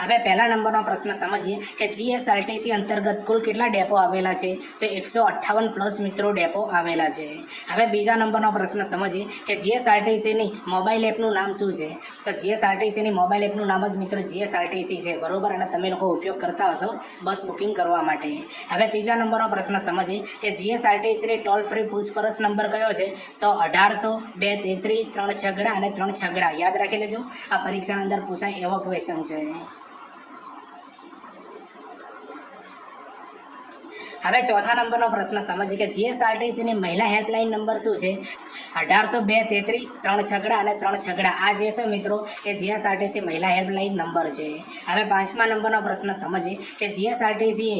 હવે પહેલા નંબરનો પ્રશ્ન સમજીએ કે જીએસઆરટીસી અંતર્ગત કુલ કેટલા ડેપો આવેલા છે તો 158 પ્લસ મિત્રો ડેપો આવેલા છે। હવે બીજા નંબરનો પ્રશ્ન સમજીએ કે જીએસઆરટીસીની મોબાઈલ એપનું નામ શું છે તો જીએસઆરટીસીની મોબાઈલ એપનું નામ જ મિત્રો જીએસઆરટીસી છે બરોબર, અને તમે લોકો ઉપયોગ કરતા હશો બસ બુકિંગ કરવા માટે। હવે ત્રીજા નંબરનો પ્રશ્ન સમજીએ કે જીએસઆરટીસીની ટોલ ફ્રી પૂછપરછ નંબર કયો છે તો 1800 233 3 છગડા અને 3 છગડા। યાદ રાખી લેજો, આ પરીક્ષાની અંદર પૂછાય એવો ક્વેશ્ચન છે। હવે ચોથા નંબરનો પ્રશ્ન સમજીએ કે જીએસઆરટીસીની મહિલા હેલ્પલાઇન નંબર શું છે 1800 233 3 છગડા અને 3 છગડા। આ જે છે મિત્રો એ જીએસઆરટીસી મહિલા હેલ્પલાઇન નંબર છે। હવે પાંચમા નંબરનો પ્રશ્ન સમજીએ કે જીએસઆરટીસીએ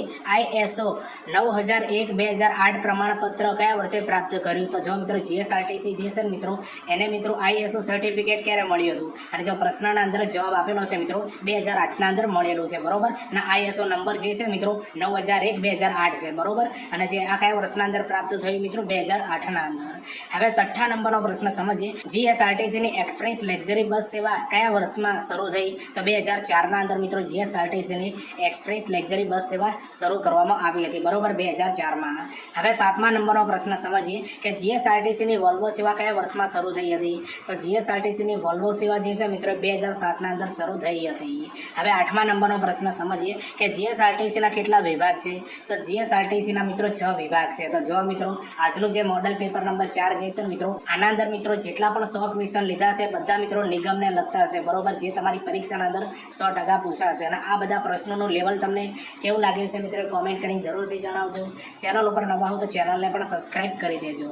ISO 9001/2008 પ્રમાણપત્ર કયા વર્ષે પ્રાપ્ત કર્યું તો જો મિત્રો જીએસઆરટીસી જે છે મિત્રો એને મિત્રો ISO સર્ટિફિકેટ ક્યારે મળ્યું હતું, અને જો પ્રશ્નના અંદર જવાબ આપેલો છે મિત્રો 2008ના અંદર મળેલું છે બરોબર, અને ISO નંબર જે છે મિત્રો 9001/2008 છે બરોબર, અને જે આ કયા વર્ષના અંદર પ્રાપ્ત થયું મિત્રો 2008ના અંદર। હવે છઠ્ઠા નંબરનો પ્રશ્ન સમજીએ જીએસઆરટીસીની એક્સપ્રેસ લક્ઝરી બસ સેવા કયા વર્ષમાં શરૂ થઈ તો 2004ના અંદર મિત્રો જીએસઆરટીસીની એક્સપ્રેસ લક્ઝરી બસ સેવા શરૂ કરવામાં આવી હતી બરોબર 2004માં। હવે સાતમા નંબરનો પ્રશ્ન સમજીએ કે જીએસઆરટીસીની વોલ્વો સેવા કયા વર્ષમાં શરૂ થઈ હતી તો જીએસઆરટીસીની વોલ્વો સેવા જે છે મિત્રો 2007ના અંદર શરૂ થઈ હતી। હવે આઠમા નંબરનો પ્રશ્ન સમજીએ કે જીએસઆરટીસીના કેટલા વિભાગ છે તો જીએસઆરટીસીના મિત્રો 6 વિભાગ છે। તો જો મિત્રો આજનું જે મોડલ પેપર નંબર 4 જે છે મિત્રો આના અંદર મિત્રો જેટલા પણ 100 ક્વેશ્ચન લીધા છે બધા મિત્રો નિગમને લગતા છે બરોબર, જે તમારી પરીક્ષાના અંદર 100% પૂછાશે, અને આ બધા પ્રશ્નોનું લેવલ તમને કેવું લાગે છે મિત્રો કોમેન્ટ કરીને જરૂરથી જણાવજો। ચેનલ ઉપર નવા હો તો ચેનલને પણ સબસ્ક્રાઈબ કરી દેજો।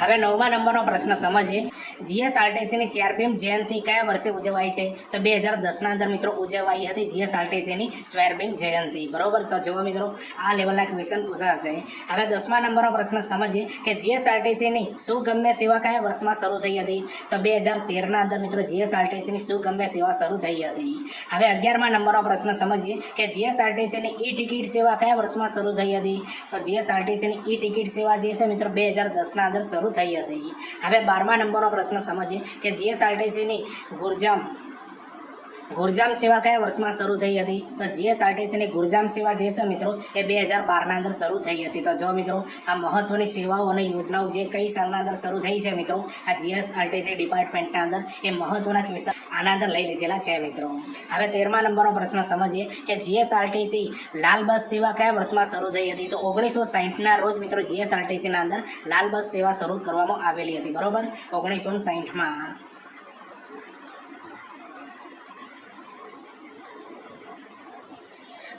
હવે નવમા નંબરનો પ્રશ્ન સમજીએ જીએસઆરટીસીની સીઆરપીએમ જયંતિ કયા વર્ષે ઉજવાય છે તો 2010ના અંદર મિત્રો ઉજવાઈ હતી જીએસઆરટીસીની સીઆરપીએમ જયંતિ બરોબર। તો જુઓ મિત્રો આ લેવલના ક્વેશ્ચન પૂછાશે। હવે 10મા નંબરનો પ્રશ્ન સમજીએ કે જીએસઆરટીસીની સુગમ્ય સેવા કયા વર્ષમાં શરૂ થઈ હતી તો 2013ના અંદર મિત્રો જીએસઆરટીસીની સુગમ્ય સેવા શરૂ થઈ હતી। હવે 11મા નંબરનો પ્રશ્ન સમજીએ કે જીએસઆરટીસીની ઈ ટિકિટ સેવા કયા વર્ષમાં શરૂ થઈ હતી તો જીએસઆરટીસીની ઈ ટિકિટ સેવા જે છે મિત્રો 2010ના અંદર શરૂ થઈ હતી। હવે 12મા નંબરનો પ્રશ્ન સમજીએ કે જીએસઆરટીસીની ગુરજામ સેવા કયા વર્ષમાં શરૂ થઈ હતી તો જીએસઆરટીસીની ગુરજામ સેવા જે છે મિત્રો એ 2012ના અંદર શરૂ થઈ હતી। તો જો મિત્રો આ મહત્વની સેવાઓ અને યોજનાઓ જે કઈ સાલના અંદર શરૂ થઈ છે મિત્રો આ જીએસઆરટીસી ડિપાર્ટમેન્ટના અંદર એ મહત્વના ક્વેશ્ચન આના અંદર લઈ લીધેલા છે મિત્રો। હવે 13મા નંબરનો પ્રશ્ન સમજીએ કે જીએસઆરટીસી લાલ બસ સેવા કયા વર્ષમાં શરૂ થઈ હતી તો 1960ના રોજ મિત્રો જીએસઆરટીસીના અંદર લાલ બસ સેવા શરૂ કરવામાં આવેલી હતી બરોબર 1960માં।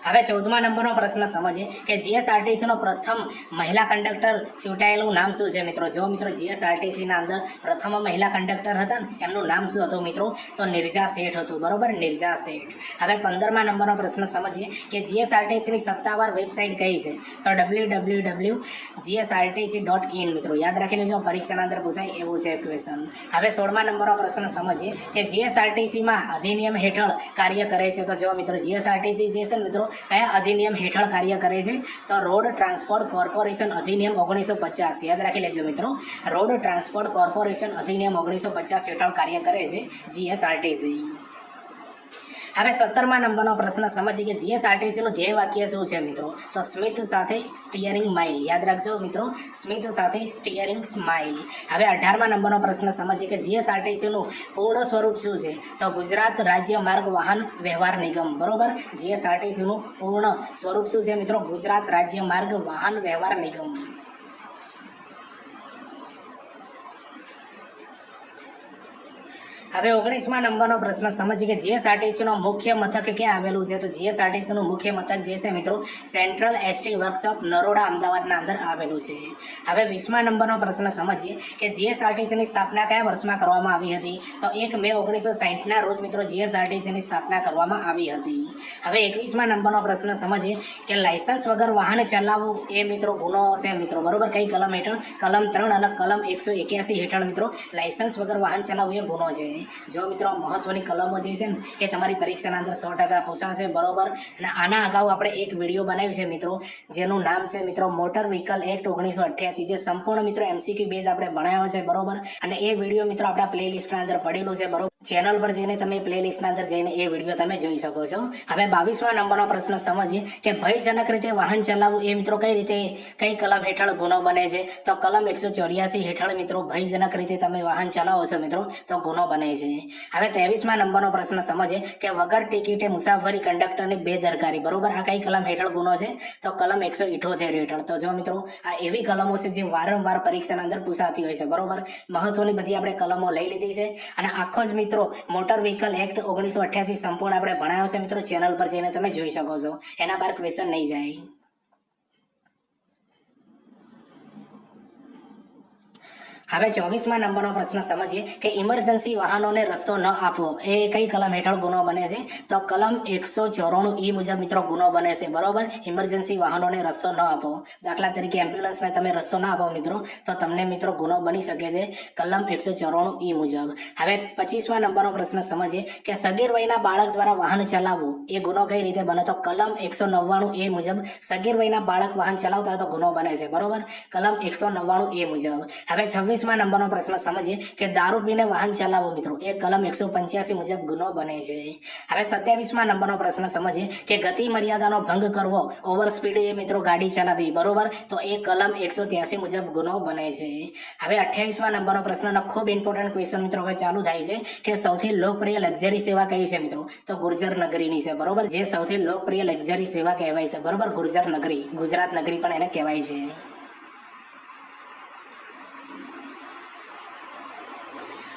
હવે 14મા નંબરનો પ્રશ્ન સમજીએ કે જીએસઆરટીસીનો પ્રથમ મહિલા કંડક્ટર ચૂંટાયેલું નામ શું છે મિત્રો જો મિત્રો જીએસઆરટીસીના અંદર પ્રથમ મહિલા કંડક્ટર હતા ને એમનું નામ શું હતું મિત્રો તો નિર્જા શેઠ હતું બરોબર નિર્જા શેઠ। હવે 15મા નંબરનો પ્રશ્ન સમજીએ કે જીએસઆરટીસીની સત્તાવાર વેબસાઇટ કઈ છે તો www.gsrtc.in મિત્રો યાદ રાખી લેજો, પરીક્ષાના અંદર પૂછાય એવું છે ક્વેશ્ચન। હવે 16મા નંબરનો પ્રશ્ન સમજીએ કે જીએસઆરટીસીમાં અધિનિયમ હેઠળ કાર્ય કરે છે તો જો મિત્રો જીએસઆરટીસી જે છે મિત્રો કયા અધિનિયમ હેઠળ કાર્ય કરે છે તો રોડ ટ્રાન્સપોર્ટ કોર્પોરેશન અધિનિયમ 1950 યાદ રાખી લેજો મિત્રો, રોડ ટ્રાન્સપોર્ટ કોર્પોરેશન અધિનિયમ 1950 હેઠળ કાર્ય કરે છે જીએસઆરટીસી। હવે 17મા નંબરનો પ્રશ્ન સમજીએ કે જીએસઆરટીસીનું ધ્યેય વાક્ય શું છે મિત્રો તો સ્મિત સાથે સ્ટીયરિંગ માઇલ યાદ રાખજો મિત્રો, સ્મિત સાથે સ્ટીયરિંગ સ્માઇલ। હવે 18મા નંબરનો પ્રશ્ન સમજીએ કે જીએસઆરટીસીનું પૂર્ણ સ્વરૂપ શું છે તો ગુજરાત રાજ્ય માર્ગ વાહન વ્યવહાર નિગમ બરોબર, જીએસઆરટીસીનું પૂર્ણ સ્વરૂપ શું છે મિત્રો ગુજરાત રાજ્ય માર્ગ વાહન વ્યવહાર નિગમ। હવે 19મા નંબરનો પ્રશ્ન સમજીએ કે જીએસઆરટીસીનો મુખ્ય મથક ક્યાં આવેલું છે તો જીએસઆરટીસીનું મુખ્ય મથક જે છે મિત્રો સેન્ટ્રલ એસટી વર્કશોપ નરોડા અમદાવાદના અંદર આવેલું છે। હવે 20મા નંબરનો પ્રશ્ન સમજીએ કે જીએસઆરટીસીની સ્થાપના કયા વર્ષમાં કરવામાં આવી હતી તો 1 મે 1960ના રોજ મિત્રો જીએસઆરટીસીની સ્થાપના કરવામાં આવી હતી। હવે 21મા નંબરનો પ્રશ્ન સમજીએ કે લાયસન્સ વગર વાહન ચલાવવું એ મિત્રો ગુનો છે મિત્રો બરોબર, કઈ કલમ હેઠળ કલમ 3 અને કલમ 181 હેઠળ મિત્રો લાયસન્સ વગર વાહન ચલાવવું એ ગુનો છે। જો મિત્રો મહત્વની કલમો જે છે ને એ તમારી પરીક્ષાના અંદર 100% પૂછાશે, બરોબર. અને આના અગાઉ આપણે એક વિડીયો બનાવ્યું છે મિત્રો, જેનું નામ છે મિત્રો મોટર વ્હીકલ એક્ટ 1988, જે સંપૂર્ણ મિત્રો MCQ બેઝ આપણે ભણાવ્યો છે, બરોબર. અને એ વિડીયો મિત્રો આપણા પ્લેલિસ્ટના અંદર પડેલું છે, બરોબર. ચેનલ પર જઈને તમે પ્લેલિસ્ટના અંદર જઈને એ વિડીયો તમે જોઈ શકો છો. હવે 22મા નંબરનો પ્રશ્ન સમજીએ કે ભયજનક રીતે વાહન ચલાવવું એ મિત્રો કઈ કલમ હેઠળ ગુનો બને છે? તો કલમ 184 હેઠળ મિત્રો ભયજનક રીતે તમે વાહન ચલાવો છો મિત્રો તો ગુનો બને છે. હવે 23મા નંબરનો પ્રશ્ન સમજીએ કે વગર ટિકિટે મુસાફરી કંડક્ટરની બેદરકારી, બરોબર. આ કઈ કલમ હેઠળ ગુનો છે? તો કલમ 178 હેઠળ. તો જો મિત્રો આ એવી કલમો છે જે વારંવાર પરીક્ષાના અંદર પૂછાતી હોય છે, બરોબર. મહત્વની બધી આપણે કલમો લઈ લીધી છે અને આખો જ મિત્રો મોટર વ્હીકલ એક્ટ 1988 સંપૂર્ણ આપણે ભણાવ્યો છે મિત્રો. ચેનલ પર જઈને તમે જોઈ શકો છો, એના બહાર ક્વેશ્ચન નહીં જાય. હવે 24મા નંબરનો પ્રશ્ન સમજીએ કે ઇમરજન્સી વાહનોને રસ્તો ન આપવો એ કઈ કલમ હેઠળ ગુનો બને છે? તો કલમ 194 મુજબ મિત્રો ગુનો બને છે, બરોબર. ઇમરજન્સી વાહનોને રસ્તો ન આપવો, દાખલા તરીકે એમ્બ્યુલન્સને તમે રસ્તો ના આપો મિત્રો તો તમને મિત્રો ગુનો બની શકે છે કલમ 194 મુજબ. હવે 25મા નંબરનો પ્રશ્ન સમજીએ કે સગીર વયના બાળક દ્વારા વાહન ચલાવવું એ ગુનો કઈ રીતે બને? તો કલમ 199 મુજબ સગીર વયના બાળક વાહન ચલાવતા હોય તો ગુનો બને છે, બરોબર. કલમ 199 મુજબ. હવે 26મા નંબરનો પ્રશ્ન સમજીએ કે દારૂ પીને વાહન ચલાવવું મિત્રો એ કલમ 185 મુજબ ગુનો બને છે. હવે 27મા નંબરનો પ્રશ્ન સમજીએ કે ગતિ મર્યાદાનો ભંગ કરવો, ઓવર સ્પીડ એ મિત્રો ગાડી ચલાવવી, બરોબર. તો એ કલમ 183 મુજબ ગુનો બને છે. હવે 28મા નંબરનો પ્રશ્ન ખૂબ ઇમ્પોર્ટન્ટ ક્વેશ્ચન મિત્રો હવે ચાલુ થાય છે કે સૌથી લોકપ્રિય લક્ઝરી સેવા કઈ છે મિત્રો? તો ગુર્જર નગરીની છે, બરોબર. જે સૌથી લોકપ્રિય લક્ઝરી સેવા કહેવાય છે, બરોબર, ગુર્જર નગરી, ગુજરાત નગરી પણ એને કહેવાય છે.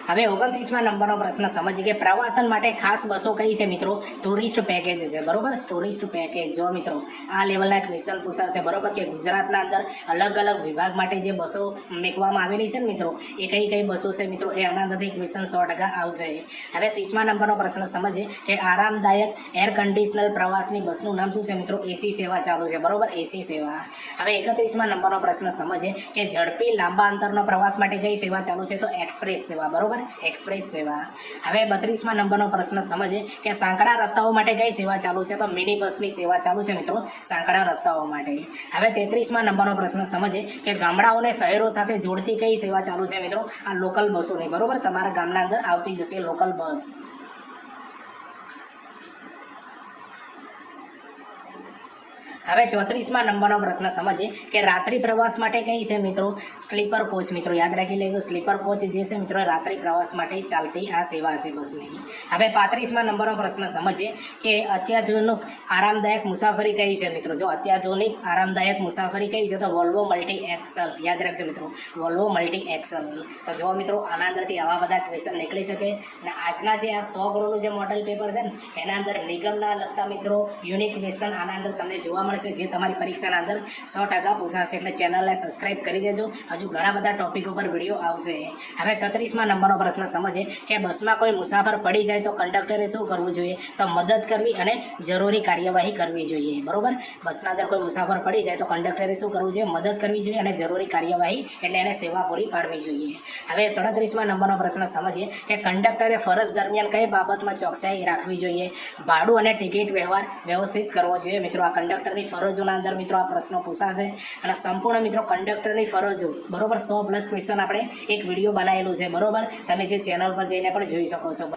હવે 29મા નંબરનો પ્રશ્ન સમજીએ કે પ્રવાસન માટે ખાસ બસો કઈ છે મિત્રો? ટુરિસ્ટ પેકેજ છે, બરોબર. Tourist package. જો મિત્રો આ લેવલના ક્વેશ્ચન પૂછાશે, બરોબર, કે ગુજરાતના અંદર અલગ અલગ વિભાગ માટે જે બસો મૂકવામાં આવેલી છે ને મિત્રો એ કઈ બસો છે મિત્રો, એ આના અંદરથી ક્વેશ્ચન 100% આવશે. હવે 30મા નંબરનો પ્રશ્ન સમજીએ કે આરામદાયક એર કન્ડિશનર પ્રવાસની બસનું નામ શું છે મિત્રો? એસી સેવા ચાલુ છે, બરોબર, એસી સેવા. હવે 31મા નંબરનો પ્રશ્ન સમજીએ કે ઝડપી લાંબા અંતરનો પ્રવાસ માટે કઈ સેવા ચાલુ છે? તો એક્સપ્રેસ સેવા, બરોબર, એક્સપ્રેસ સેવા. હવે 32મા નંબરનો પ્રશ્ન સમજીએ કે સાંકડા રસ્તાઓ માટે કઈ સેવા ચાલુ છે? તો મિની બસની સેવા ચાલુ છે મિત્રો સાંકડા રસ્તાઓ માટે. હવે 33મા નંબરનો પ્રશ્ન સમજીએ કે ગામડાઓને શહેરો સાથે જોડતી કઈ સેવા ચાલુ છે મિત્રો? આ લોકલ બસોની, બરોબર. તમારા ગામના અંદર આવતી જશે લોકલ બસ. હવે 34મા નંબરનો પ્રશ્ન સમજીએ કે રાત્રિ પ્રવાસ માટે કઈ છે મિત્રો? સ્લીપર કોચ મિત્રો, યાદ રાખી લેજો. સ્લીપર કોચ જે છે મિત્રો રાત્રિ પ્રવાસ માટે ચાલતી આ સેવા છે બસની. હવે 35મા નંબરનો પ્રશ્ન સમજીએ કે અત્યાધુનિક આરામદાયક મુસાફરી કઈ છે મિત્રો? જો અત્યાધુનિક આરામદાયક મુસાફરી કઈ છે? તો વોલ્વો મલ્ટી એક્સલ, યાદ રાખજો મિત્રો, વોલ્વો મલ્ટી એક્સલ. તો જો મિત્રો આના અંદરથી આવા બધા ક્વેશ્ચન નીકળી શકે. અને આજના જે આ 100 ગુણનું જે મોડલ પેપર છે ને એના અંદર નિગમના લગતા મિત્રો યુનિક ક્વેશ્ચન આના અંદર તમને જોવા મળે છે, જે તમારી પરીક્ષાના અંદર 100% પૂછાશે. એટલે ચેનલને સબસ્ક્રાઇબ કરી દેજો, હજુ ઘણા બધા ટોપિક ઉપર વિડીયો આવશે. હવે 36મા નંબરનો પ્રશ્ન સમજીએ કે બસમાં કોઈ મુસાફર પડી જાય તો કંડક્ટરે શું કરવું જોઈએ? તો મદદ કરવી અને જરૂરી કાર્યવાહી કરવી જોઈએ, બરોબર. બસના અંદર કોઈ મુસાફર પડી જાય તો કંડક્ટરે શું કરવું જોઈએ? મદદ કરવી જોઈએ અને જરૂરી કાર્યવાહી એટલે એને સેવા પૂરી પાડવી જોઈએ. હવે 37મા નંબરનો પ્રશ્ન સમજીએ કે કંડક્ટરે ફરજ દરમિયાન કઈ બાબતમાં ચોકસાઈ રાખવી જોઈએ? ભાડું અને ટિકિટ વ્યવહાર વ્યવસ્થિત કરવો જોઈએ મિત્રો. આ કંડક્ટરની ફરજોના અંદર મિત્રો આ પ્રશ્નો પૂછાશે અને સંપૂર્ણ મિત્રો કંડક્ટરની ફરજો, બરોબર, 100+ ક્વેશ્ચન આપણે એક વિડીયો બનાવેલું છે, બરોબર. તમે જે ચેનલ પર જઈને પણ જોઈ શકો છો.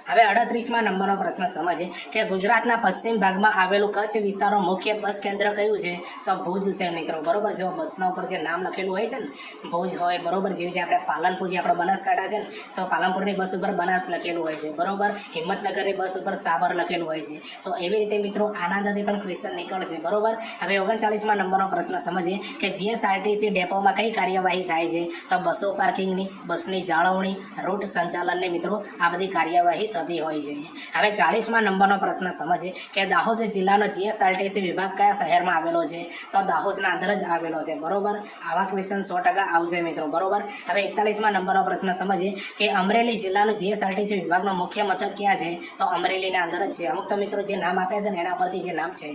હવે 38મા નંબરનો પ્રશ્ન સમજીએ કે ગુજરાતના પશ્ચિમ ભાગમાં આવેલું કચ્છ વિસ્તારનું મુખ્ય બસ કેન્દ્ર કયું છે? તો ભુજ છે મિત્રો, બરોબર. જો બસના ઉપર જે નામ લખેલું હોય છે ને ભુજ હોય, બરોબર. જેવી રીતે આપણે પાલનપુર, જે આપણો બનાસકાંઠા છે ને તો પાલનપુરની બસ ઉપર બનાસ લખેલું હોય છે, બરોબર. હિંમતનગરની બસ ઉપર સાબર લખેલું હોય છે. તો એવી રીતે મિત્રો આના અંદરથી પણ ક્વેશ્ચન નીકળશે, બરોબર. હવે 39મા નંબરનો પ્રશ્ન સમજીએ કે જીએસઆરટીસી ડેપોમાં કઈ કાર્યવાહી થાય છે? તો બસો પાર્કિંગની, બસની જાળવણી, રૂટ સંચાલનની મિત્રો આ બધી કાર્યવાહી થતી થતી હોય છે. હવે 40મા નંબરનો પ્રશ્ન સમજીએ કે દાહોદ જિલ્લાનો જીએસઆરટીસી વિભાગ કયા શહેરમાં આવેલો છે? તો દાહોદના અંદર જ આવેલો છે. બરોબર, આવા ક્વેશ્ચન 100% આવશે મિત્રો. બરોબર, હવે 41મા નંબરનો પ્રશ્ન સમજીએ કે અમરેલી જિલ્લાનો જીએસઆરટીસી વિભાગનો મુખ્ય મથક ક્યાં છે? તો અમરેલીના અંદર જ છે. અમુક તો મિત્રો જે નામ આપ્યા છે ને એના પરથી જે નામ છે.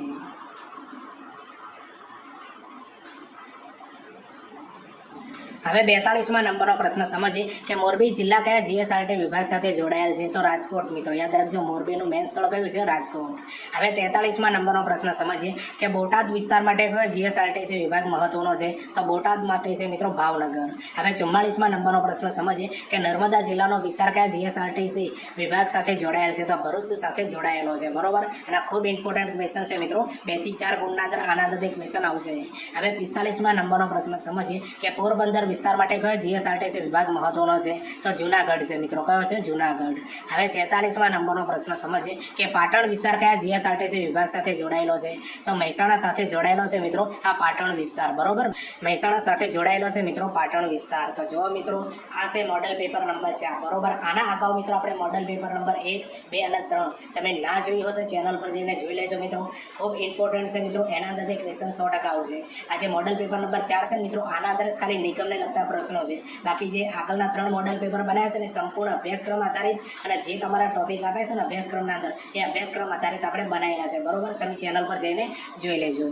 હવે 42મા નંબરનો પ્રશ્ન સમજીએ કે મોરબી જિલ્લા કયા જીએસઆરટી વિભાગ સાથે જોડાયેલ છે? તો રાજકોટ. મિત્રો યાદ રાખજો, મોરબીનું મેન સ્થળ કયું છે? રાજકોટ. હવે 43મા નંબરનો પ્રશ્ન સમજીએ કે બોટાદ વિસ્તાર માટે કયો જીએસઆરટીસી વિભાગ મહત્વનો છે? તો બોટાદ માટે છે મિત્રો ભાવનગર. હવે 44મા નંબરનો પ્રશ્ન સમજીએ કે નર્મદા જિલ્લાનો વિસ્તાર કયા જીએસઆરટીસી વિભાગ સાથે જોડાયેલ છે? તો ભરૂચ સાથે જોડાયેલો છે. બરોબર, અને ખૂબ ઇમ્પોર્ટન્ટ ક્વેશ્ચન છે મિત્રો. 2 થી 4 ગુણના અંદર આના અંદર ક્વેશ્ચન આવશે. હવે 45મા નંબરનો પ્રશ્ન સમજીએ કે પોરબંદર વિસ્તાર માટે કયો જીએસઆરટીસી વિભાગ મહત્વનો છે? તો જુનાગઢ છે મિત્રો. કયો છે? જુનાગઢ. હવે 46મા નંબરનો પ્રશ્ન સમજીએ કે પાટણ વિસ્તાર કયા જીએસઆરટીસી વિભાગ સાથે જોડાયેલો છે? તો મહેસાણા સાથે જોડાયેલો છે મિત્રો આ પાટણ વિસ્તાર. બરોબર, મહેસાણા સાથે જોડાયેલો છે મિત્રો પાટણ વિસ્તાર. તો જો મિત્રો આ છે મોડેલ પેપર નંબર 4. બરોબર, આના અગાઉ મિત્રો આપણે મોડેલ પેપર નંબર 1, 2 અને 3 તમે ના જોયું હોય તો ચેનલ પર જઈને જોઈ લેજો મિત્રો. ખૂબ ઇમ્પોર્ટન્ટ છે મિત્રો. એના અંદરથી ક્વેશ્ચન 100% આવશે. આ જે મોડેલ પેપર નંબર 4 છે મિત્રો, આના અંદર જ ખાલી નિગમને લગતા પ્રશ્નો છે. બાકી જે આગળના 3 મોડેલ પેપર બનાવ્યા છે ને સંપૂર્ણ અભ્યાસક્રમ આધારિત અને જે તમારા ટોપિક આપે છે ને અભ્યાસક્રમના અંદર એ અભ્યાસક્રમ આધારિત આપણે બનાવેલા છે. બરોબર, તમે ચેનલ પર જઈને જોઈ લેજો.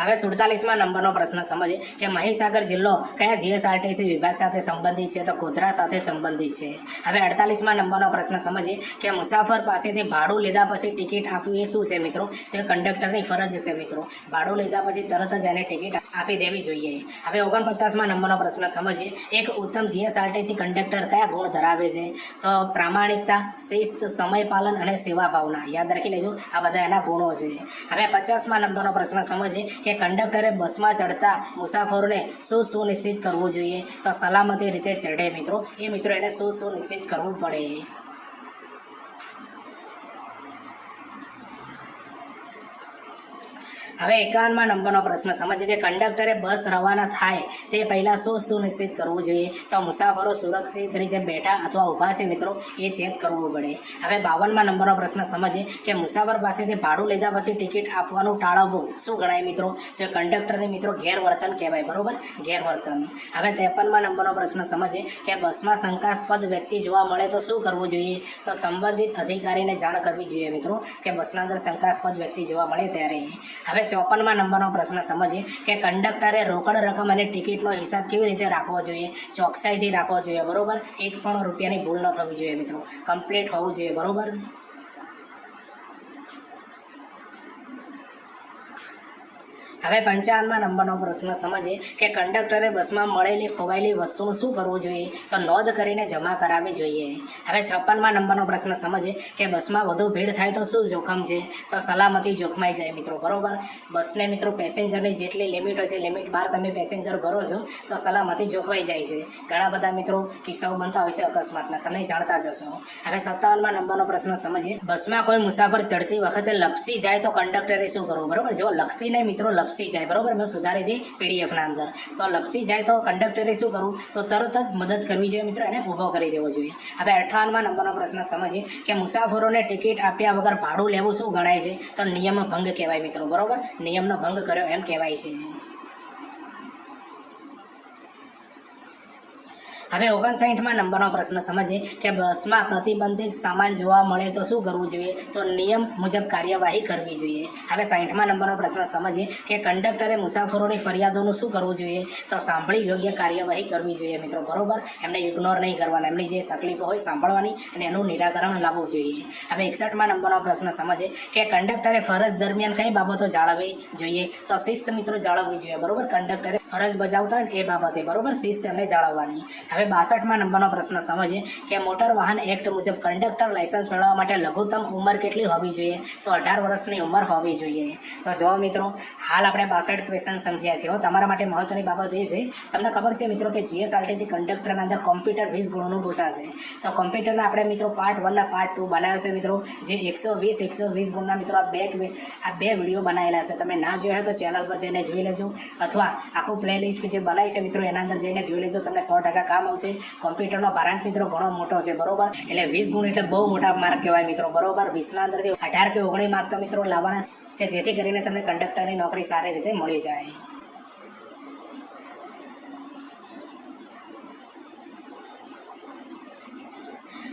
હવે 47મા નંબરનો પ્રશ્ન સમજીએ કે મહીસાગર જિલ્લો કયા જીએસઆરટીસી વિભાગ સાથે સંબંધિત છે? તો ગોધરા સાથે સંબંધિત છે. હવે 48મા નંબરનો પ્રશ્ન સમજીએ કે મુસાફર પાસેથી ભાડું લીધા પછી ટિકિટ આપવી એ શું છે મિત્રો? તે કંડક્ટરની ફરજ છે મિત્રો. ભાડું લીધા પછી તરત જ એને ટિકિટ આપી દેવી જોઈએ. હવે 49મા નંબરનો પ્રશ્ન સમજીએ એક ઉત્તમ જીએસઆરટીસી કંડક્ટર કયા ગુણ ધરાવે છે? તો પ્રામાણિકતા, શિસ્ત, સમય પાલન અને સેવા ભાવના. યાદ રાખી લેજો, આ બધા એના ગુણો છે. હવે 50મા નંબરનો પ્રશ્ન સમજીએ કે કંડક્ટરે બસમાં ચડતા મુસાફરોને શું સુનિશ્ચિત કરવું જોઈએ? તો સલામતી રીતે ચડે મિત્રો. એ મિત્રો એને શું સુનિશ્ચિત કરવું પડે. હવે 51મા નંબરનો પ્રશ્ન સમજીએ કે કંડક્ટરે બસ રવાના થાય તે પહેલાં શું સુનિશ્ચિત કરવું જોઈએ? તો મુસાફરો સુરક્ષિત રીતે બેઠા અથવા ઊભા છે મિત્રો એ ચેક કરવું પડે. હવે 52મા નંબરનો પ્રશ્ન સમજીએ કે મુસાફર પાસેથી ભાડું લીધા પછી ટિકિટ આપવાનું ટાળવવું શું ગણાય મિત્રો? તો કંડક્ટરને મિત્રો ગેરવર્તન કહેવાય. બરોબર, ગેરવર્તન. હવે 53મા નંબરનો પ્રશ્ન સમજીએ કે બસમાં શંકાસ્પદ વ્યક્તિ જોવા મળે તો શું કરવું જોઈએ? તો સંબંધિત અધિકારીને જાણ કરવી જોઈએ મિત્રો કે બસના અંદર શંકાસ્પદ વ્યક્તિ જોવા મળે ત્યારે. હવે 54મા નંબરનો પ્રશ્ન સમજીએ કે કંડક્ટરે રોકડ રકમ અને ટિકિટનો હિસાબ કેવી રીતે રાખવો જોઈએ? ચોકસાઈથી રાખવો જોઈએ. બરોબર, 1 પણ રૂપિયાની ભૂલ ન થવી જોઈએ મિત્રો. કમ્પ્લીટ હોવું જોઈએ. બરોબર. હવે 55મા નંબરનો પ્રશ્ન સમજીએ કે કંડક્ટરે બસમાં મળેલી ખોવાયેલી વસ્તુનું શું કરવું જોઈએ? તો નોંધ કરીને જમા કરાવવી જોઈએ. હવે 56મા નંબરનો પ્રશ્ન સમજીએ કે બસમાં વધુ ભીડ થાય તો શું જોખમ છે? તો સલામતી જોખમાઈ જાય મિત્રો. બરોબર, બસને મિત્રો પેસેન્જરની જેટલી લિમિટ હોય છે લિમિટ બહાર તમે પેસેન્જર ભરો છો તો સલામતી જોખવાઈ જાય છે. ઘણા બધા મિત્રો કિસ્સાઓ બનતા હોય છે અકસ્માતના, તમે જાણતા જ હશો. હવે 57મા નંબરનો પ્રશ્ન સમજીએ બસમાં કોઈ મુસાફર ચડતી વખતે લપસી જાય તો કંડક્ટરે શું કરવું? બરોબર, જો લખતી નહીં મિત્રો લપસી જાય. બરોબર, મેં સુધારી દી પીડીએફના અંદર. તો લપસી જાય તો કંડક્ટરે શું કરવું? તો તરત જ મદદ કરવી જોઈએ મિત્રો, એને ઊભો કરી દેવો જોઈએ. હવે 58મા નંબરનો પ્રશ્ન સમજીએ કે મુસાફરોને ટિકિટ આપ્યા વગર ભાડું લેવું શું ગણાય છે? તો નિયમ ભંગ કહેવાય મિત્રો. બરોબર, નિયમનો ભંગ કર્યો એમ કહેવાય છે. હવે 59મા નંબરનો પ્રશ્ન સમજીએ કે બસમાં પ્રતિબંધિત સામાન જોવા મળે તો શું કરવું જોઈએ? તો નિયમ મુજબ કાર્યવાહી કરવી જોઈએ. હવે 60મા નંબરનો પ્રશ્ન સમજીએ કે કંડક્ટરે મુસાફરોની ફરિયાદોનું શું કરવું જોઈએ? તો સાંભળી યોગ્ય કાર્યવાહી કરવી જોઈએ મિત્રો. બરોબર, એમને ઇગ્નોર નહીં કરવાના, એમની જે તકલીફો હોય સાંભળવાની અને એનું નિરાકરણ લાવવું જોઈએ. હવે 61મા નંબરનો પ્રશ્ન સમજીએ કે કંડક્ટરે ફરજ દરમિયાન કઈ બાબતો જાળવવી જોઈએ? તો શિસ્ત મિત્રો જાળવવી જોઈએ. બરોબર, કંડક્ટરે ફરજ બજાવતા હોય એ બાબતે બરોબર શિસ્ત એમને જાળવવાની. હવે હવે 62માં નંબરનો પ્રશ્ન સમજીએ કે મોટર વાહન એક્ટ મુજબ કંડક્ટર લાયસન્સ મેળવવા માટે લઘુત્તમ ઉંમર કેટલી હોવી જોઈએ? તો 18 વર્ષની ઉંમર હોવી જોઈએ. તો જો મિત્રો હાલ આપણે 62 ક્વેશ્ચન સમજ્યા છે. તમારા માટે મહત્વની બાબત એ છે, તમને ખબર છે મિત્રો કે જીએસઆરટીસી કંડક્ટરના અંદર કોમ્પ્યુટર 20 ગુણનું પૂછાશે. તો કોમ્પ્યુટરના આપણે મિત્રો પાર્ટ 1 અને પાર્ટ 2 બનાવ્યો છે મિત્રો, જે 120 ગુણના મિત્રો આ બે વિડીયો બનાવેલા છે. તમે ના જોયા હોય તો ચેનલ પર જઈને જોઈ લેજો, અથવા આખું પ્લેલિસ્ટ જે બનાવી છે મિત્રો એના અંદર જઈને જોઈ લેજો, તમને 100% કામ આવશે. કોમ્પ્યુટરનો ભારાંક મિત્રો ઘણો મોટો છે, બરોબર. એટલે 20 ગુણ એટલે બહુ મોટા માર્ક કહેવાય મિત્રો, બરોબર. 20ના અંદરથી 18 કે 19 માર્ક તો મિત્રો લાવવાના, કે જેથી કરીને તમને કંડક્ટરની નોકરી સારી રીતે મળી જાય.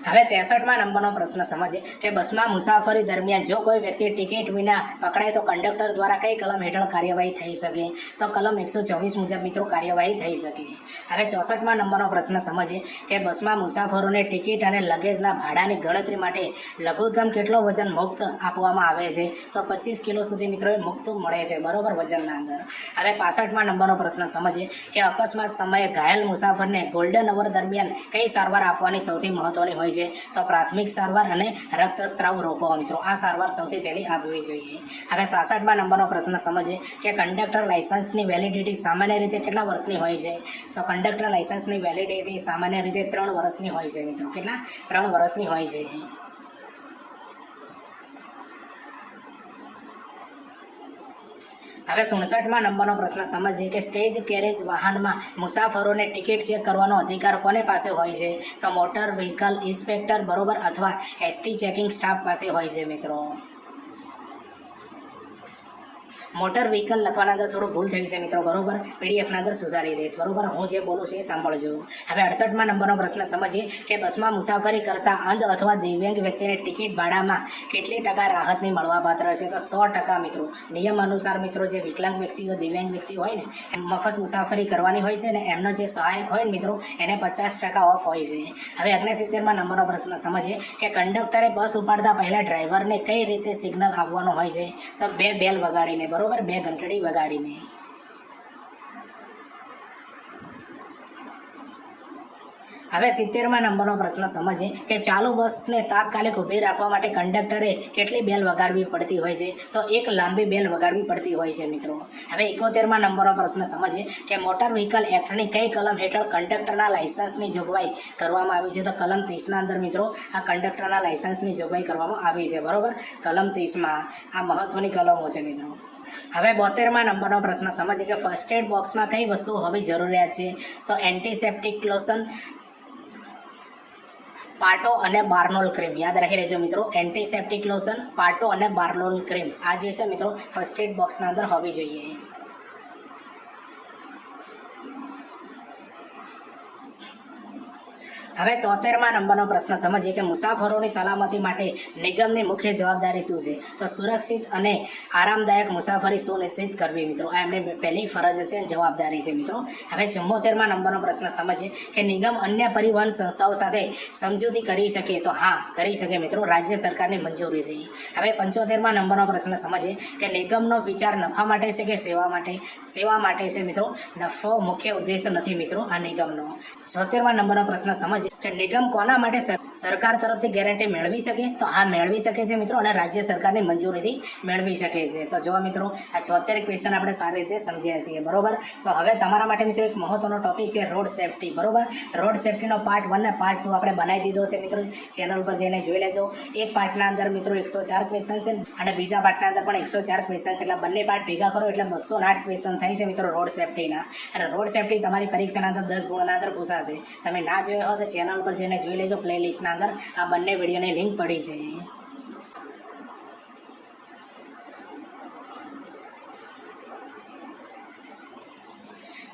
હવે 63માં નંબરનો પ્રશ્ન સમજીએ કે બસમાં મુસાફરી દરમિયાન જો કોઈ વ્યક્તિ ટિકિટ વિના પકડાય તો કંડક્ટર દ્વારા કઈ કલમ હેઠળ કાર્યવાહી થઈ શકે? તો કલમ 124 મુજબ મિત્રો કાર્યવાહી થઈ શકે. હવે 64માં નંબરનો પ્રશ્ન સમજીએ કે બસમાં મુસાફરોને ટિકિટ અને લગેજના ભાડાની ગણતરી માટે લઘુત્તમ કેટલો વજન મુક્ત આપવામાં આવે છે? તો 25 કિલો સુધી મિત્રો મુક્ત મળે છે, બરોબર, વજનના અંદર. હવે 65માં નંબરનો પ્રશ્ન સમજીએ કે અકસ્માત સમયે ઘાયલ મુસાફરને ગોલ્ડન અવર દરમિયાન કઈ સારવાર આપવાની સૌથી મહત્વની હોય છે? તો પ્રાથમિક સારવાર અને રક્તસ્રાવ રોકો મિત્રો, આ સારવાર સૌથી પહેલી આપવી જોઈએ. હવે 66માં નંબરનો પ્રશ્ન સમજીએ કે કંડક્ટર લાયસન્સની વેલિડિટી સામાન્ય રીતે કેટલા વર્ષની હોય છે? તો કંડક્ટર લાયસન્સની વેલિડિટી સામાન્ય રીતે 3 વર્ષની હોય છે મિત્રો. કેટલા? 3 વર્ષની હોય છે. હવે 67માં નંબરનો પ્રશ્ન સમજીએ કે સ્ટેજ કેરેજ વાહનમાં મુસાફરોને ટિકિટ ચેક કરવાનો અધિકાર કોને પાસે હોય છે? તો મોટર વ્હીકલ ઇન્સ્પેક્ટર, બરોબર, અથવા એસટી ચેકિંગ સ્ટાફ પાસે હોય છે મિત્રો. મોટર વ્હીકલ લખવાના અંદર થોડું ભૂલ થઈ છે મિત્રો, બરોબર. પીડીએફના અંદર સુધારી દઈશ, બરોબર. હું જે બોલું છું એ સાંભળજો. હવે 68માં નંબરનો પ્રશ્ન સમજીએ કે બસમાં મુસાફરી કરતા અંધ અથવા દિવ્યાંગ વ્યક્તિને ટિકિટ ભાડામાં કેટલી ટકા રાહતની મળવાપાત્ર છે? તો 100% મિત્રો. નિયમ અનુસાર મિત્રો જે વિકલાંગ વ્યક્તિઓ, દિવ્યાંગ વ્યક્તિ હોય ને, મફત મુસાફરી કરવાની હોય છે ને, એમનો જે સહાયક હોય ને મિત્રો, એને 50% ઓફ હોય છે. હવે 69માં નંબરનો પ્રશ્ન સમજીએ કે કંડક્ટરે બસ ઉપાડતા પહેલા ડ્રાઈવરને કઈ રીતે સિગ્નલ આપવાનું હોય છે? તો 2 બેલ વગાડીને, બરોબર, 2 ઘંટડી વગાડીને. હવે 70માં નંબરનો પ્રશ્ન સમજીએ કે ચાલુ બસને તાત્કાલિક ઊભી રાખવા માટે કંડક્ટરે કેટલી બેલ વગાડવી પડતી હોય છે? તો 1 લાંબી બેલ વગાડવી પડતી હોય છે મિત્રો. હવે 71માં નંબરનો પ્રશ્ન સમજીએ કે મોટર વ્હીકલ એક્ટની કઈ કલમ હેઠળ કંડક્ટરના લાયસન્સની જોગવાઈ કરવામાં આવી છે? તો કલમ 30ના અંદર મિત્રો આ કંડક્ટરના લાયસન્સની જોગવાઈ કરવામાં આવી છે, બરોબર. કલમ 30માં આ મહત્વની કલમો છે મિત્રો. હવે 72માં નંબરનો પ્રશ્ન સમજીએ કે ફર્સ્ટ એડ બોક્સમાં કઈ વસ્તુઓ હોવી જરૂરિયાત છે? તો એન્ટીસેપ્ટિક લોશન, પાટો અને બાર્નોલ ક્રીમ. યાદ રાખી લેજો મિત્રો, એન્ટીસેપ્ટિક લોશન, પાટો અને બાર્નોલ ક્રીમ આ જે છે મિત્રો ફર્સ્ટ એડ બોક્સના અંદર હોવી જોઈએ. હવે 73માં નંબરનો પ્રશ્ન સમજીએ કે મુસાફરોની સલામતી માટે નિગમની મુખ્ય જવાબદારી શું છે? તો સુરક્ષિત અને આરામદાયક મુસાફરી સુનિશ્ચિત કરવી મિત્રો, આ એમની પહેલી ફરજ છે, જવાબદારી છે મિત્રો. હવે 74માં નંબરનો પ્રશ્ન સમજીએ કે નિગમ અન્ય પરિવહન સંસ્થાઓ સાથે સમજૂતી કરી શકે? તો હા, કરી શકે મિત્રો, રાજ્ય સરકારની મંજૂરીથી. હવે 75માં નંબરનો પ્રશ્ન સમજીએ કે નિગમનો વિચાર નફા માટે છે કે સેવા માટે? સેવા માટે છે મિત્રો, નફો મુખ્ય ઉદ્દેશ્ય નથી મિત્રો આ નિગમનો. 76માં નંબરનો પ્રશ્ન સમજીએ કે નિગમ કોના માટે સરકાર તરફથી ગેરંટી મેળવી શકે? તો હા, મેળવી શકે છે મિત્રો, અને રાજ્ય સરકારની મંજૂરીથી મેળવી શકે છે. તો જો મિત્રો આ 76 ક્વેશ્ચન આપણે સારી રીતે સમજ્યા છીએ, બરોબર. તો હવે તમારા માટે મિત્રો એક મહત્વનો ટોપિક છે રોડ સેફટી, બરોબર. રોડ સેફટીનો પાર્ટ 1 અને પાર્ટ 2 આપણે બનાવી દીધો છે મિત્રો, ચેનલ પર જઈને જોઈ લેજો. એક પાર્ટના અંદર મિત્રો 104 ક્વેશ્ચન છે, અને બીજા પાર્ટના અંદર પણ 104 ક્વેશ્ચન છે. એટલે બંને પાર્ટ ભેગા કરો એટલે 208 ક્વેશ્ચન થાય છે મિત્રો રોડ સેફટીના. અને રોડ સેફટી તમારી પરીક્ષાના અંદર 10 ગુણના અંદર પૂછાશે. તમે ના જોયો હો તો ચેનલ પર જઈને જોઈ લેજો, પ્લેલિસ્ટના અંદર આ બંને વિડીયોની લિંક પડી છે.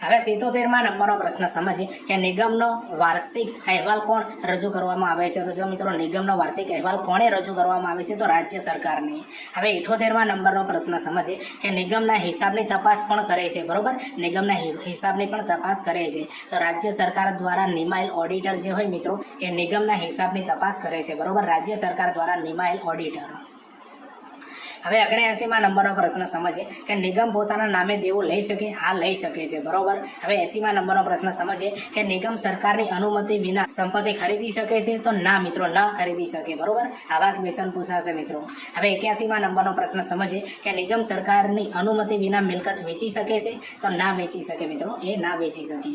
હવે 77માં નંબરનો પ્રશ્ન સમજીએ કે નિગમનો વાર્ષિક અહેવાલ કોણ રજૂ કરવામાં આવે છે? તો જો મિત્રો નિગમનો વાર્ષિક અહેવાલ કોણે રજૂ કરવામાં આવે છે? તો રાજ્ય સરકારને. હવે 78માં નંબરનો પ્રશ્ન સમજીએ કે નિગમના હિસાબની તપાસ પણ કરે છે, બરોબર. નિગમના હિસાબની પણ તપાસ કરે છે. તો રાજ્ય સરકાર દ્વારા નિમાયેલ ઓડિટર જે હોય મિત્રો એ નિગમના હિસાબની તપાસ કરે છે, બરોબર. રાજ્ય સરકાર દ્વારા નિમાયેલ ઓડિટર. હવે 79માં નંબરનો પ્રશ્ન સમજીએ કે નિગમ પોતાના નામે દેવું લઈ શકે? હા, લઈ શકે છે, બરોબર. હવે 80માં નંબરનો પ્રશ્ન સમજીએ કે નિગમ સરકારની અનુમતિ વિના સંપત્તિ ખરીદી શકે છે? તો ના મિત્રો, ન ખરીદી શકે, બરોબર. આવા ક્વેશ્ચન પૂછાશે મિત્રો. હવે 81માં નંબરનો પ્રશ્ન સમજીએ કે નિગમ સરકારની અનુમતિ વિના મિલકત વેચી શકે છે? તો ના વેચી શકે મિત્રો, એ ના વેચી શકે.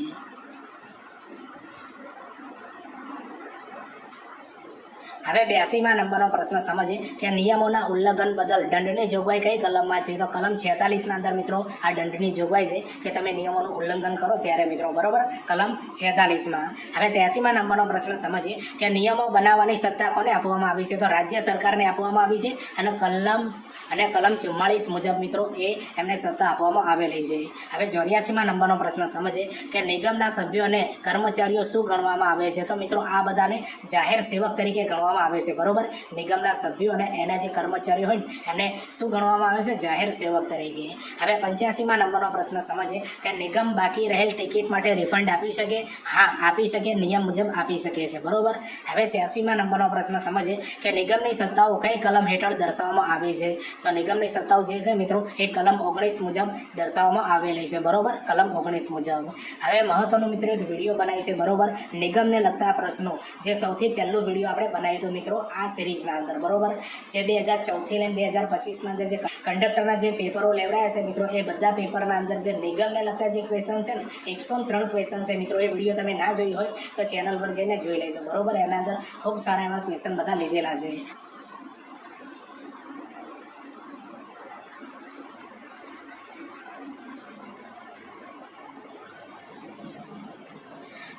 હવે 82માં નંબરનો પ્રશ્ન સમજીએ કે નિયમોના ઉલ્લંઘન બદલ દંડની જોગવાઈ કઈ કલમમાં છે? તો કલમ 46ના અંદર મિત્રો આ દંડની જોગવાઈ છે કે તમે નિયમોનું ઉલ્લંઘન કરો ત્યારે મિત્રો, બરોબર. કલમ 46માં. હવે 83માં નંબરનો પ્રશ્ન સમજીએ કે નિયમો બનાવવાની સત્તા કોને આપવામાં આવી છે? તો રાજ્ય સરકારને આપવામાં આવી છે અને કલમ 44 મુજબ મિત્રો એ એમને સત્તા આપવામાં આવેલી છે. હવે 84માં નંબરનો પ્રશ્ન સમજીએ કે નિગમના સભ્યો અને કર્મચારીઓ શું ગણવામાં આવે છે? તો મિત્રો આ બધાને જાહેર સેવક તરીકે ગણવામાં આવે છે, બરોબર. નિગમના સભ્યો અને એના જે કર્મચારીઓ હોય એમને શું ગણવામાં આવે છે? જાહેર સેવક તરીકે. હવે 85માં નંબરનો પ્રશ્ન સમજીએ કે નિગમ બાકી રહેલ ટિકિટ માટે રિફંડ આપી શકે? હા, આપી શકે, નિયમ મુજબ આપી શકે છે, બરોબર. હવે 86માં નંબરનો પ્રશ્ન સમજીએ કે નિગમની સત્તાઓ કઈ કલમ હેઠળ દર્શાવવામાં આવી છે? તો નિગમની સત્તાઓ જે છે મિત્રો એ કલમ 19 મુજબ દર્શાવવામાં આવેલી છે, બરોબર. કલમ 19 મુજબ. હવે મહત્વનું મિત્રો એક વિડીયો બનાવી છે, બરોબર, નિગમને લગતા પ્રશ્નો, જે સૌથી પહેલું વિડીયો આપણે બનાવ્યું હતું મિત્રો આ સિરીઝના અંદર, બરોબર. જે 2014 લઈને 2025ના અંદર જે કંડક્ટરના જે પેપરો લેવડાયા છે મિત્રો, એ બધા પેપરના અંદર જે નિગમને લગતા જે ક્વેશ્ચન છે ને 103 ક્વેશ્ચન છે મિત્રો. એ વિડીયો તમે ના જોઈ હોય તો ચેનલ પર જઈને જોઈ લેજો, બરોબર. એના અંદર ખૂબ સારા એવા ક્વેશ્ચન બધા લીધેલા છે.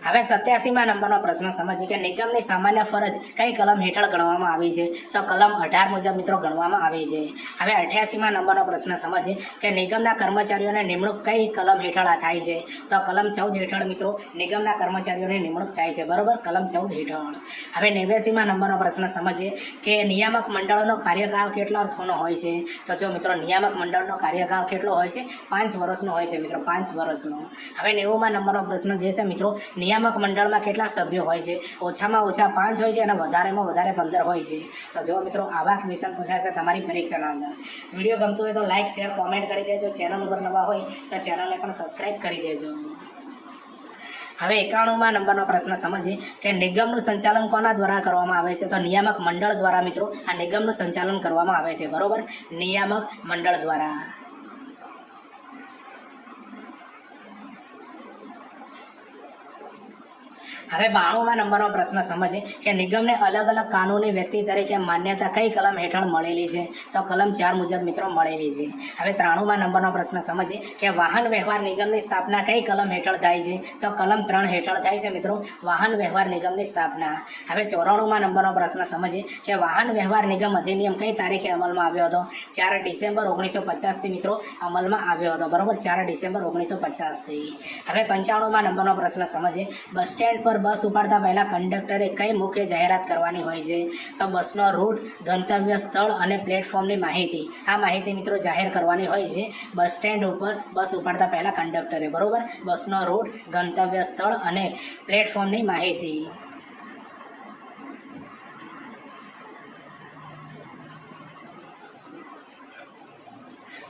હવે 87માં નંબરનો પ્રશ્ન સમજીએ કે નિગમની સામાન્ય ફરજ કઈ કલમ હેઠળ ગણવામાં આવી છે? તો કલમ 18 મુજબ મિત્રો ગણવામાં આવી છે. હવે 88માં નંબરનો પ્રશ્ન સમજીએ કે નિગમના કર્મચારીઓને નિમણૂક કઈ કલમ હેઠળ થાય છે? તો કલમ 14 હેઠળ મિત્રો નિગમના કર્મચારીઓની નિમણૂક થાય છે, બરોબર. કલમ 14 હેઠળ. હવે 89માં નંબરનો પ્રશ્ન સમજીએ કે નિયામક મંડળનો કાર્યકાળ કેટલો હોય છે? તો જો મિત્રો નિયામક મંડળનો કાર્યકાળ કેટલો હોય છે? 5 વર્ષનો હોય છે મિત્રો, 5 વર્ષનો. હવે 90માં નંબરનો પ્રશ્ન જે છે મિત્રો નિયામક મંડળમાં કેટલા સભ્યો હોય છે? ઓછામાં ઓછા 5 હોય છે અને વધારેમાં વધારે 15 હોય છે. તો જો મિત્રો આવા ક્વેશ્ચન પૂછાશે તમારી પરીક્ષાના અંદર. વિડીયો ગમતો હોય તો લાઇક, શેર, કોમેન્ટ કરી દેજો. ચેનલ ઉપર નવા હોય તો ચેનલને પણ સબસ્ક્રાઇબ કરી દેજો. હવે 91માં નંબરનો પ્રશ્ન સમજીએ કે નિગમનું સંચાલન કોના દ્વારા કરવામાં આવે છે? તો નિયામક મંડળ દ્વારા મિત્રો આ નિગમનું સંચાલન કરવામાં આવે છે, બરોબર. નિયામક મંડળ દ્વારા. હવે 92માં નંબરનો પ્રશ્ન સમજીએ કે નિગમને અલગ અલગ કાનૂની વ્યક્તિ તરીકે માન્યતા કઈ કલમ હેઠળ મળેલી છે? તો કલમ 4 મુજબ મિત્રો મળેલી છે. હવે 93માં નંબરનો પ્રશ્ન સમજીએ કે વાહન વ્યવહાર નિગમની સ્થાપના કઈ કલમ હેઠળ થાય છે? તો કલમ 3 હેઠળ થાય છે મિત્રો, વાહન વ્યવહાર નિગમની સ્થાપના. હવે 94માં નંબરનો પ્રશ્ન સમજીએ કે વાહન વ્યવહાર નિગમ અધિનિયમ કઈ તારીખે અમલમાં આવ્યો હતો? 4 ડિસેમ્બર 1950 થી મિત્રો અમલમાં આવ્યો હતો, બરોબર. 4 ડિસેમ્બર 1950 થી. હવે 95માં નંબરનો પ્રશ્ન સમજીએ બસ સ્ટેન્ડ પર બસ ઉપાડતા પહેલા કંડક્ટરે કઈ મુખ્ય જાહેરાત કરવાની હોય છે? તો બસનો રૂટ, ગંતવ્ય સ્થળ અને પ્લેટફોર્મની માહિતી. આ માહિતી મિત્રો જાહેર કરવાની હોય છે બસ સ્ટેન્ડ ઉપર બસ ઉપાડતા પહેલા કંડક્ટરે, બરોબર. બસનો રૂટ, ગંતવ્ય સ્થળ અને પ્લેટફોર્મની માહિતી.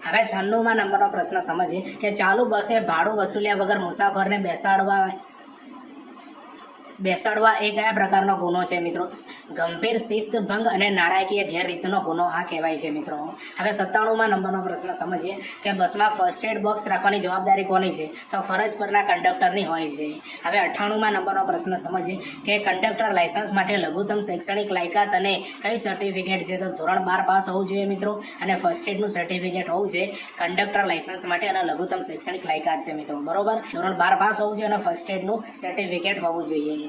હવે 96માં નંબરનો પ્રશ્ન સમજીએ કે ચાલુ બસે ભાડું વસૂલ્યા વગર મુસાફરને બેસાડવા એ કયા પ્રકારનો ગુનો છે મિત્રો? ગંભીર શિસ્ત ભંગ અને નાણાકીય ગેરરીતિનો ગુનો આ કહેવાય છે મિત્રો. હવે 97માં નંબરનો પ્રશ્ન સમજીએ કે બસમાં ફર્સ્ટ એડ બોક્સ રાખવાની જવાબદારી કોની છે? તો ફરજ પરના કંડક્ટરની હોય છે. હવે 98માં નંબરનો પ્રશ્ન સમજીએ કે કંડક્ટર લાયસન્સ માટે લઘુત્તમ શૈક્ષણિક લાયકાત અને કઈ સર્ટિફિકેટ છે? તો ધોરણ 12 પાસ હોવું જોઈએ મિત્રો અને ફર્સ્ટ એડનું સર્ટિફિકેટ હોવું છે કંડક્ટર લાયસન્સ માટે અને લઘુત્તમ શૈક્ષણિક લાયકાત છે મિત્રો, બરોબર. ધોરણ 12 પાસ હોવું જોઈએ અને ફર્સ્ટ એડનું સર્ટિફિકેટ હોવું જોઈએ.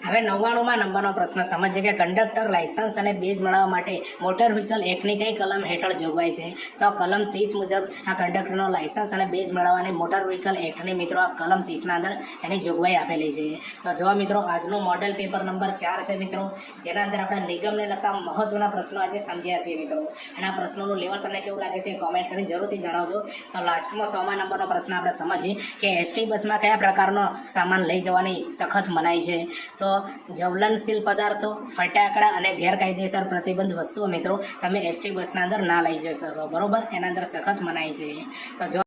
હવે 99માં નંબરનો પ્રશ્ન સમજીએ કે કંડક્ટર લાયસન્સ અને બેઝ મેળવવા માટે મોટર વ્હીકલ એક્ટની કઈ કલમ હેઠળ જોગવાઈ છે? તો કલમ 30 મુજબ આ કંડક્ટરનો લાયસન્સ અને બેઝ મેળવવાની મોટર વ્હીકલ એક્ટની મિત્રો આ કલમ 30ના અંદર એની જોગવાઈ આપેલી છે. તો જો મિત્રો આજનું મોડેલ પેપર નંબર 4 છે મિત્રો, જેના અંદર આપણે નિગમને લગતા મહત્વના પ્રશ્નો આજે સમજ્યા છીએ મિત્રો. અને આ પ્રશ્નોનું લેવલ તમને કેવું લાગે છે કોમેન્ટ કરી જરૂરથી જણાવજો. તો લાસ્ટમાં 100મા નંબરનો પ્રશ્ન આપણે સમજીએ કે એસટી બસમાં કયા પ્રકારનો સામાન લઈ જવાની સખત મનાઈ છે? તો જ્વલનશીલ પદાર્થો, ફટાકડા અને ગેરકાયદેસર પ્રતિબંધ વસ્તુઓ મિત્રો તમે એસટી બસના અંદર ના લઈ જઈ શકો, બરોબર? એના અંદર સખત મનાઈ છે. તો જો